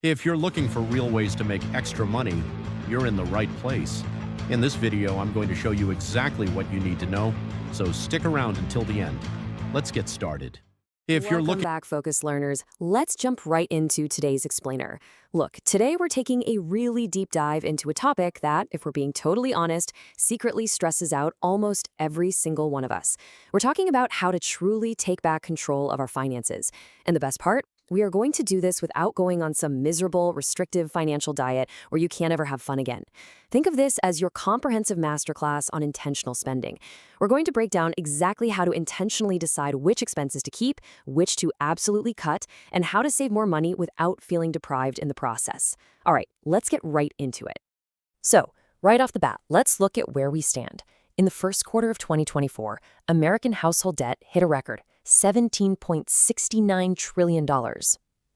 If you're looking for real ways to make extra money, you're in the right place. In this video, I'm going to show you exactly what you need to know, so stick around until the end. Let's get started. Welcome back, Focus Learners. Let's jump right into today's explainer. Look, today we're taking a really deep dive into a topic that, if we're being totally honest, secretly stresses out almost every single one of us. We're talking about how to truly take back control of our finances. And the best part? We are going to do this without going on some miserable, restrictive financial diet where you can't ever have fun again. Think of this as your comprehensive masterclass on intentional spending. We're going to break down exactly how to intentionally decide which expenses to keep, which to absolutely cut, and how to save more money without feeling deprived in the process. All right, let's get right into it. So, right off the bat, let's look at where we stand. In the first quarter of 2024, American household debt hit a record $17.69 trillion.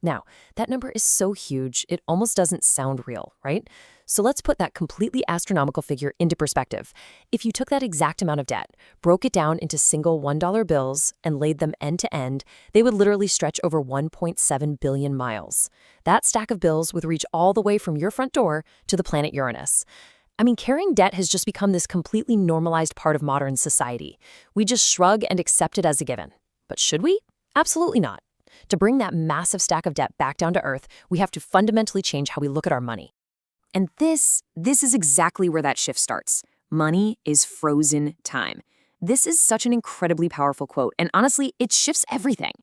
Now, that number is so huge, it almost doesn't sound real, right? So let's put that completely astronomical figure into perspective. If you took that exact amount of debt, broke it down into single $1 bills, and laid them end to end, they would literally stretch over 1.7 billion miles. That stack of bills would reach all the way from your front door to the planet Uranus. I mean, carrying debt has just become this completely normalized part of modern society. We just shrug and accept it as a given. But should we? Absolutely not. To bring that massive stack of debt back down to earth, we have to fundamentally change how we look at our money. And this is exactly where that shift starts. Money is frozen time. This is such an incredibly powerful quote, and honestly, it shifts everything.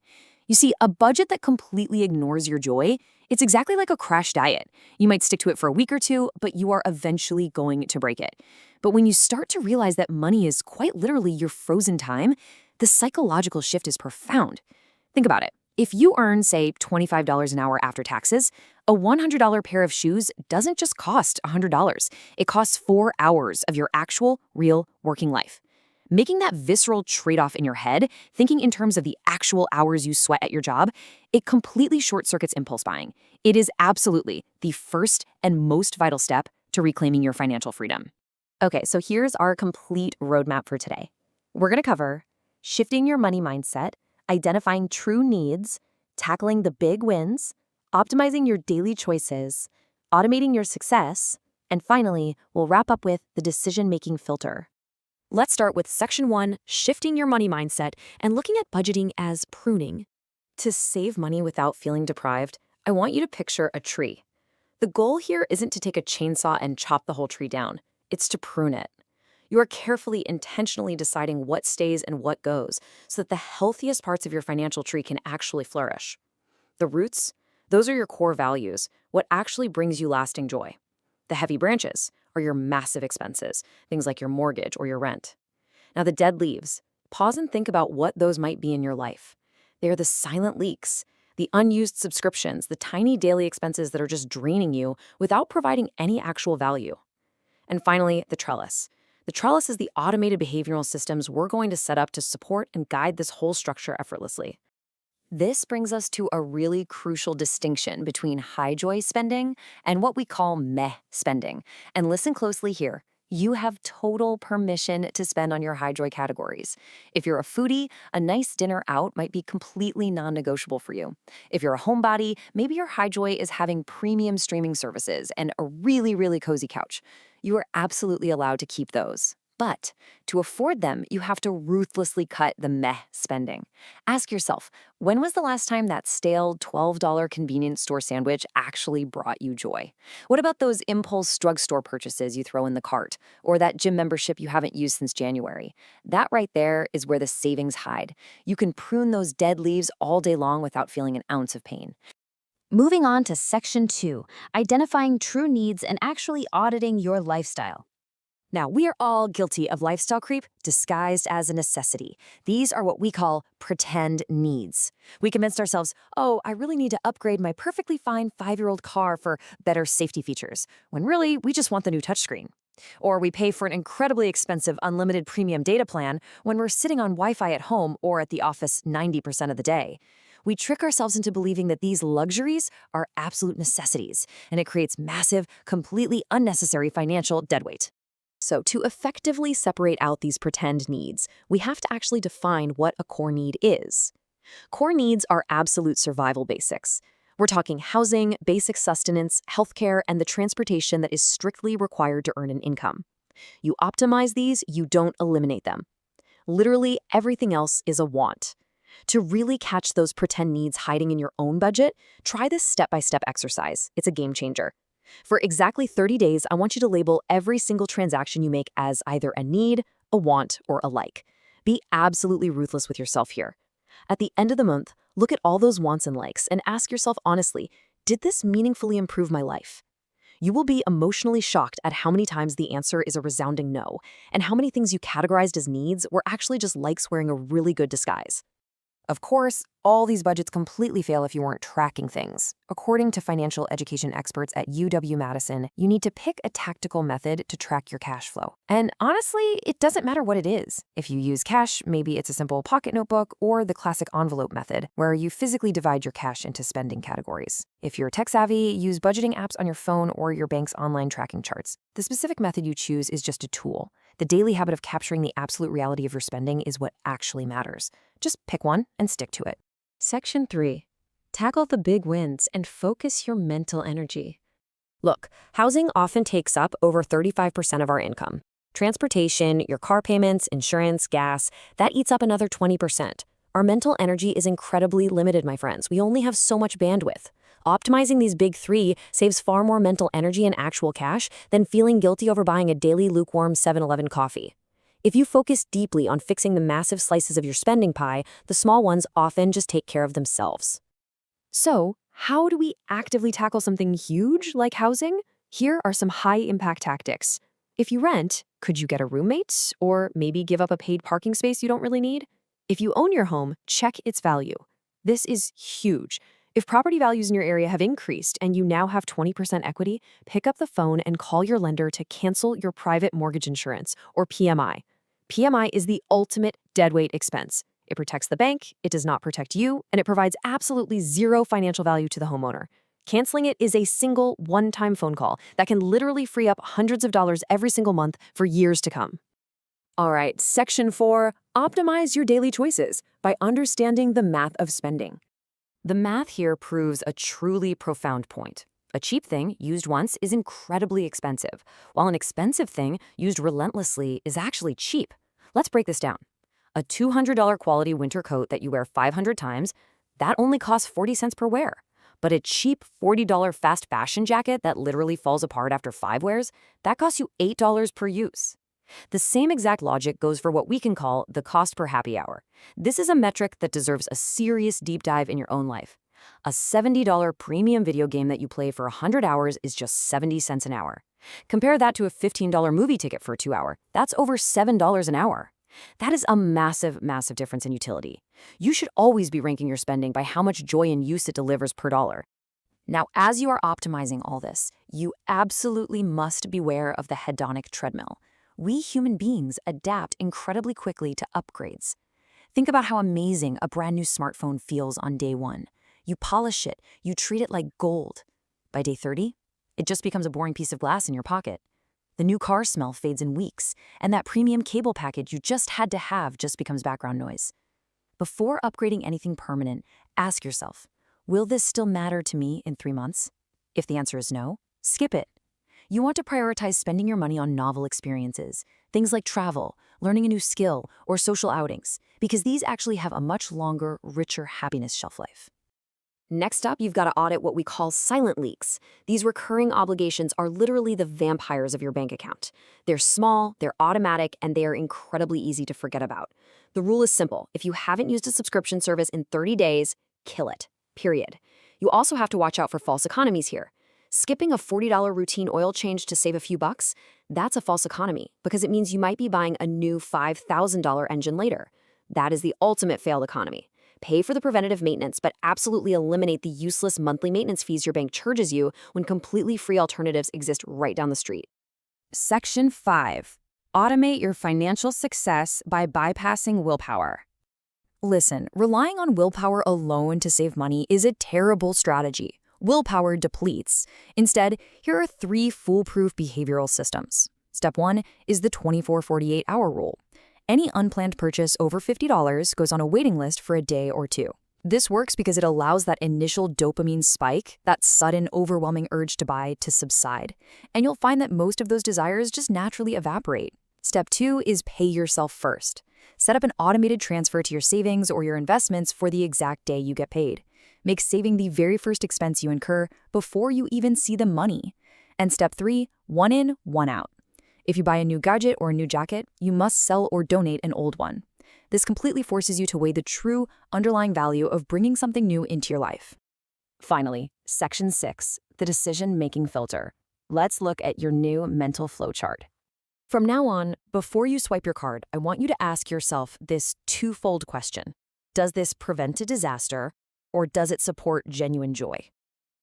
You see, a budget that completely ignores your joy, it's exactly like a crash diet. You might stick to it for a week or two, but you are eventually going to break it. But when you start to realize that money is quite literally your frozen time, the psychological shift is profound. Think about it. If you earn, say, $25 an hour after taxes, a $100 pair of shoes doesn't just cost $100. It costs 4 hours of your actual, real working life. Making that visceral trade-off in your head, thinking in terms of the actual hours you sweat at your job, it completely short-circuits impulse buying. It is absolutely the first and most vital step to reclaiming your financial freedom. Okay, so here's our complete roadmap for today. We're going to cover shifting your money mindset, identifying true needs, tackling the big wins, optimizing your daily choices, automating your success, and finally, we'll wrap up with the decision-making filter. Let's start with Section 1, shifting your money mindset and looking at budgeting as pruning. To save money without feeling deprived, I want you to picture a tree. The goal here isn't to take a chainsaw and chop the whole tree down. It's to prune it. You are carefully, intentionally deciding what stays and what goes so that the healthiest parts of your financial tree can actually flourish. The roots, those are your core values, what actually brings you lasting joy. The heavy branches are your massive expenses, things like your mortgage or your rent. Now the dead leaves, pause and think about what those might be in your life. They are the silent leaks, the unused subscriptions, the tiny daily expenses that are just draining you without providing any actual value. And finally, the trellis. The trellis is the automated behavioral systems we're going to set up to support and guide this whole structure effortlessly. This brings us to a really crucial distinction between high joy spending and what we call meh spending. And listen closely here. You have total permission to spend on your high joy categories. If you're a foodie, a nice dinner out might be completely non-negotiable for you. If you're a homebody, maybe your high joy is having premium streaming services and a really, really cozy couch. You are absolutely allowed to keep those. But to afford them, you have to ruthlessly cut the meh spending. Ask yourself, when was the last time that stale $12 convenience store sandwich actually brought you joy? What about those impulse drugstore purchases you throw in the cart, or that gym membership you haven't used since January? That right there is where the savings hide. You can prune those dead leaves all day long without feeling an ounce of pain. Moving on to Section 2, identifying true needs and actually auditing your lifestyle. Now, we are all guilty of lifestyle creep disguised as a necessity. These are what we call pretend needs. We convinced ourselves, oh, I really need to upgrade my perfectly fine 5-year-old car for better safety features, when really we just want the new touchscreen. Or we pay for an incredibly expensive unlimited premium data plan when we're sitting on Wi-Fi at home or at the office 90% of the day. We trick ourselves into believing that these luxuries are absolute necessities, and it creates massive, completely unnecessary financial deadweight. So to effectively separate out these pretend needs, we have to actually define what a core need is. Core needs are absolute survival basics. We're talking housing, basic sustenance, healthcare, and the transportation that is strictly required to earn an income. You optimize these, you don't eliminate them. Literally, everything else is a want. To really catch those pretend needs hiding in your own budget, try this step-by-step exercise. It's a game changer. For exactly 30 days, I want you to label every single transaction you make as either a need, a want, or a like. Be absolutely ruthless with yourself here. At the end of the month, look at all those wants and likes and ask yourself honestly, did this meaningfully improve my life? You will be emotionally shocked at how many times the answer is a resounding no, and how many things you categorized as needs were actually just likes wearing a really good disguise. Of course, all these budgets completely fail if you weren't tracking things. According to financial education experts at UW-Madison, you need to pick a tactical method to track your cash flow. And honestly, it doesn't matter what it is. If you use cash, maybe it's a simple pocket notebook or the classic envelope method, where you physically divide your cash into spending categories. If you're tech-savvy, use budgeting apps on your phone or your bank's online tracking charts. The specific method you choose is just a tool. The daily habit of capturing the absolute reality of your spending is what actually matters. Just pick one and stick to it. Section 3. Tackle the big wins and focus your mental energy. Look, housing often takes up over 35% of our income. Transportation, your car payments, insurance, gas, that eats up another 20%. Our mental energy is incredibly limited, my friends. We only have so much bandwidth. Optimizing these big three saves far more mental energy and actual cash than feeling guilty over buying a daily lukewarm 7-Eleven coffee. If you focus deeply on fixing the massive slices of your spending pie, the small ones often just take care of themselves. So, how do we actively tackle something huge like housing? Here are some high-impact tactics. If you rent, could you get a roommate or maybe give up a paid parking space you don't really need? If you own your home, check its value. This is huge. If property values in your area have increased and you now have 20% equity, pick up the phone and call your lender to cancel your private mortgage insurance, or PMI. PMI is the ultimate deadweight expense. It protects the bank, it does not protect you, and it provides absolutely zero financial value to the homeowner. Canceling it is a single, one-time phone call that can literally free up hundreds of dollars every single month for years to come. All right, Section 4, optimize your daily choices by understanding the math of spending. The math here proves a truly profound point. A cheap thing used once is incredibly expensive, while an expensive thing used relentlessly is actually cheap. Let's break this down. A $200 quality winter coat that you wear 500 times, that only costs 40 cents per wear. But a cheap $40 fast fashion jacket that literally falls apart after 5 wears, that costs you $8 per use. The same exact logic goes for what we can call the cost per happy hour. This is a metric that deserves a serious deep dive in your own life. A $70 premium video game that you play for 100 hours is just 70 cents an hour. Compare that to a $15 movie ticket for 2 hours. That's over $7 an hour. That is a massive, massive difference in utility. You should always be ranking your spending by how much joy and use it delivers per dollar. Now, as you are optimizing all this, you absolutely must beware of the hedonic treadmill. We human beings adapt incredibly quickly to upgrades. Think about how amazing a brand new smartphone feels on day 1. You polish it, you treat it like gold. By day 30, it just becomes a boring piece of glass in your pocket. The new car smell fades in weeks, and that premium cable package you just had to have just becomes background noise. Before upgrading anything permanent, ask yourself, will this still matter to me in 3 months? If the answer is no, skip it. You want to prioritize spending your money on novel experiences, things like travel, learning a new skill, or social outings, because these actually have a much longer, richer happiness shelf life. Next up, you've got to audit what we call silent leaks. These recurring obligations are literally the vampires of your bank account. They're small, they're automatic, and they are incredibly easy to forget about. The rule is simple. If you haven't used a subscription service in 30 days, kill it. Period. You also have to watch out for false economies here. Skipping a $40 routine oil change to save a few bucks, that's a false economy because it means you might be buying a new $5,000 engine later. That is the ultimate failed economy. Pay for the preventative maintenance, but absolutely eliminate the useless monthly maintenance fees your bank charges you when completely free alternatives exist right down the street. Section 5. Automate your financial success by bypassing willpower. Listen, relying on willpower alone to save money is a terrible strategy. Willpower depletes. Instead, here are 3 foolproof behavioral systems. Step 1 is the 24-48-hour rule. Any unplanned purchase over $50 goes on a waiting list for a day or 2. This works because it allows that initial dopamine spike, that sudden, overwhelming urge to buy, to subside. And you'll find that most of those desires just naturally evaporate. Step 2 is pay yourself first. Set up an automated transfer to your savings or your investments for the exact day you get paid. Make saving the very first expense you incur before you even see the money. And step 3, one in, one out. If you buy a new gadget or a new jacket, you must sell or donate an old one. This completely forces you to weigh the true underlying value of bringing something new into your life. Finally, Section 6, the decision-making filter. Let's look at your new mental flowchart. From now on, before you swipe your card, I want you to ask yourself this twofold question. Does this prevent a disaster, or does it support genuine joy?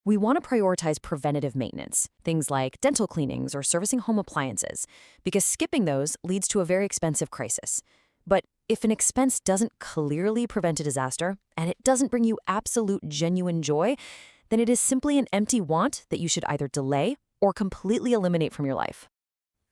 We want to prioritize preventative maintenance, things like dental cleanings or servicing home appliances, because skipping those leads to a very expensive crisis. But if an expense doesn't clearly prevent a disaster, and it doesn't bring you absolute genuine joy, then it is simply an empty want that you should either delay or completely eliminate from your life.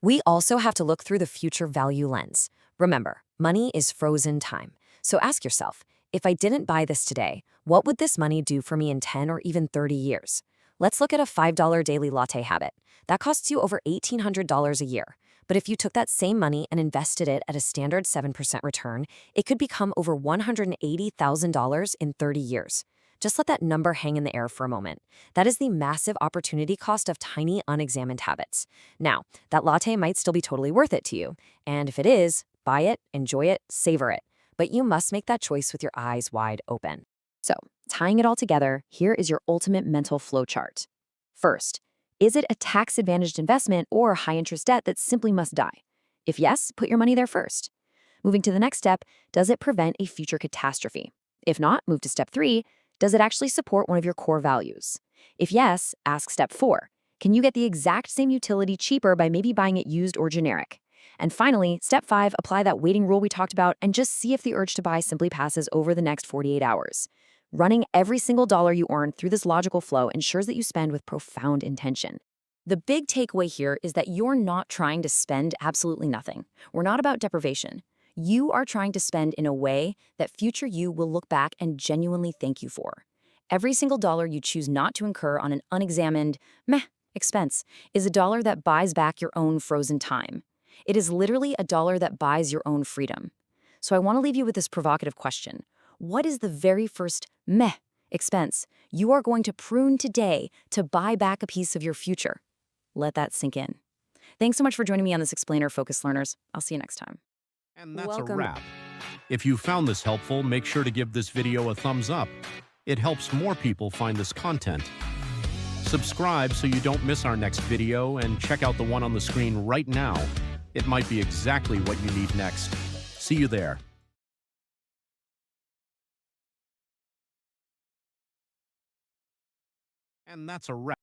We also have to look through the future value lens. Remember, money is frozen time. So ask yourself, if I didn't buy this today, what would this money do for me in 10 or even 30 years? Let's look at a $5 daily latte habit. That costs you over $1,800 a year. But if you took that same money and invested it at a standard 7% return, it could become over $180,000 in 30 years. Just let that number hang in the air for a moment. That is the massive opportunity cost of tiny, unexamined habits. Now, that latte might still be totally worth it to you. And if it is, buy it, enjoy it, savor it. But you must make that choice with your eyes wide open. So, tying it all together, here is your ultimate mental flowchart. First, is it a tax-advantaged investment or high-interest debt that simply must die? If yes, put your money there first. Moving to the next step, does it prevent a future catastrophe? If not, move to step 3. Does it actually support one of your core values? If yes, ask step 4. Can you get the exact same utility cheaper by maybe buying it used or generic? And finally, step 5, apply that waiting rule we talked about and just see if the urge to buy simply passes over the next 48 hours. Running every single dollar you earn through this logical flow ensures that you spend with profound intention. The big takeaway here is that you're not trying to spend absolutely nothing. We're not about deprivation. You are trying to spend in a way that future you will look back and genuinely thank you for. Every single dollar you choose not to incur on an unexamined, expense is a dollar that buys back your own frozen time. It is literally a dollar that buys your own freedom. So I want to leave you with this provocative question. What is the very first expense you are going to prune today to buy back a piece of your future? Let that sink in. Thanks so much for joining me on this Explainer Focus, learners. I'll see you next time. And that's Welcome. a wrap. If you found this helpful, make sure to give this video a thumbs up. It helps more people find this content. Subscribe so you don't miss our next video, and check out the one on the screen right now. It might be exactly what you need next. See you there. And that's a wrap.